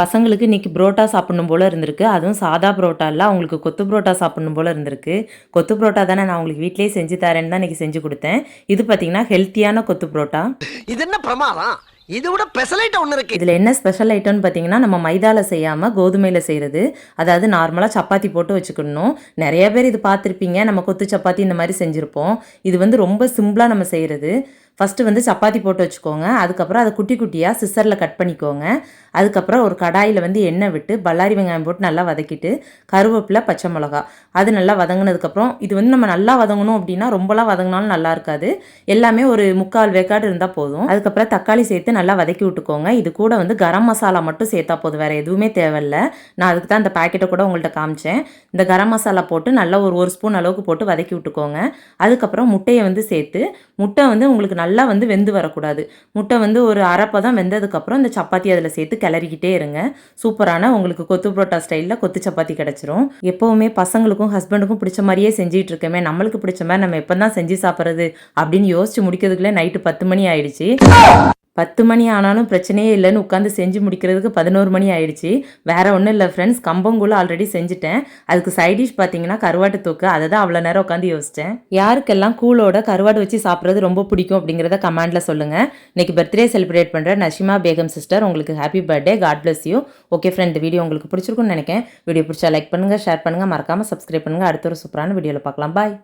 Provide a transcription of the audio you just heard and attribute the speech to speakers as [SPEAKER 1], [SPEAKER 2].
[SPEAKER 1] பசங்களுக்கு இன்றைக்கி புரோட்டா சாப்பிடணும் போல் இருந்திருக்கு. அதுவும் சாதா புரோட்டா இல்லை, அவங்களுக்கு கொத்து புரோட்டா சாப்பிடணும் போல் இருந்திருக்கு. கொத்து புரோட்டா தானே, நான் உங்களுக்கு வீட்டிலேயே செஞ்சு தரேன்னு தான் இன்றைக்கி செஞ்சு கொடுத்தேன். இது பார்த்திங்கன்னா ஹெல்த்தியான கொத்து புரோட்டா.
[SPEAKER 2] இது என்ன பிரமாதம், இது விட ஸ்பெஷல் ஐட்டம் ஒன்று இருக்குது.
[SPEAKER 1] இதில் என்ன ஸ்பெஷல் ஐட்டம்னு பார்த்தீங்கன்னா, நம்ம மைதாவில் செய்யாமல் கோதுமையில் செய்கிறது. அதாவது நார்மலாக சப்பாத்தி போட்டு வச்சுக்கணும். நிறைய பேர் இது பார்த்துருப்பீங்க, நம்ம கொத்து சப்பாத்தி இந்த மாதிரி செஞ்சுருப்போம். இது வந்து ரொம்ப சிம்பிளாக நம்ம செய்கிறது. ஃபஸ்ட்டு வந்து சப்பாத்தி போட்டு வச்சுக்கோங்க. அதுக்கப்புறம் அதை குட்டி குட்டியாக சிசரில் கட் பண்ணிக்கோங்க. அதுக்கப்புறம் ஒரு கடாயில் வந்து எண்ணெய் விட்டு பல்லாரி வெங்காயம் போட்டு நல்லா வதக்கிட்டு கருவேப்பிலை, பச்சை மிளகா அது நல்லா வதங்கினதுக்கப்புறம், இது வந்து நம்ம நல்லா வதங்கணும் அப்படின்னா ரொம்பலாம் வதங்கினாலும் நல்லா இருக்காது. எல்லாமே ஒரு 3/4 வேக்காடு இருந்தால் போதும். அதுக்கப்புறம் தக்காளி சேர்த்து நல்லா வதக்கி விட்டுக்கோங்க. இது கூட வந்து கரம் மசாலா மட்டும் சேர்த்தா போதும், வேறு எதுவுமே தேவையில்லை. நான் அதுக்கு தான் இந்த பேக்கெட்டை கூட உங்கள்கிட்ட காமிச்சேன். இந்த கரம் மசாலா போட்டு நல்லா ஒரு ஸ்பூன் அளவுக்கு போட்டு வதக்கி விட்டுக்கோங்க. அதுக்கப்புறம் முட்டையை வந்து சேர்த்து, முட்டை வந்து உங்களுக்கு நல்லா வந்து வெந்து வரக்கூடாது. முட்டை வந்து ஒரு அரைப்பதம் வெந்ததுக்கப்புறம் இந்த சப்பாத்தி அதில் சேர்த்து கிளறிக்கிட்டே இருங்க. சூப்பரான உங்களுக்கு கொத்து புரோட்டா ஸ்டைலில் கொத்து சப்பாத்தி கிடச்சிரும். எப்போவுமே பசங்களுக்கும் ஹஸ்பண்டுக்கும் பிடிச்ச மாதிரியே செஞ்சிட்டு இருக்கமே, நம்மளுக்கு பிடிச்ச மாதிரி நம்ம எப்போ தான் செஞ்சு சாப்பிட்றது அப்படின்னு யோசிச்சு முடிக்கிறதுக்குள்ளே நைட்டு 10 மணி ஆயிடுச்சு. 10 மணி ஆனாலும் பிரச்சனையே இல்லைன்னு உட்காந்து செஞ்சு முடிக்கிறதுக்கு 11 மணி ஆயிடுச்சு. வேறு ஒன்றும் இல்லை ஃப்ரெண்ட்ஸ், கம்பங்கூழ் ஆல்ரெடி செஞ்சுட்டேன். அதுக்கு சைட் டிஷ் பார்த்தீங்கன்னா கருவாட்டு தொக்கு. அதை தான் அவ்வளோ நேரம் உட்காந்து யோசித்தேன். யாருக்கெல்லாம் கூழோட கருவாடு வச்சு சாப்பிட்றது ரொம்ப பிடிக்கும் அப்படிங்கிறத கமெண்டில் சொல்லுங்கள். இன்றைக்கி பர்த்டே செலிப்ரேட் பண்ணுற நஷிமா பேகம் சிஸ்டர், உங்களுக்கு happy birthday, God bless you. Okay friend, இந்த வீடியோ உங்களுக்கு பிடிச்சிருக்குன்னு நினைக்கிறேன். வீடியோ பிடிச்சா லைக் பண்ணுங்கள், ஷேர் பண்ணுங்கள், மறக்காமல் சப்ஸ்கிரைப் பண்ணுங்கள். அடுத்த ஒரு சூப்பரான வீடியோவில் பார்க்கலாம். பாய்.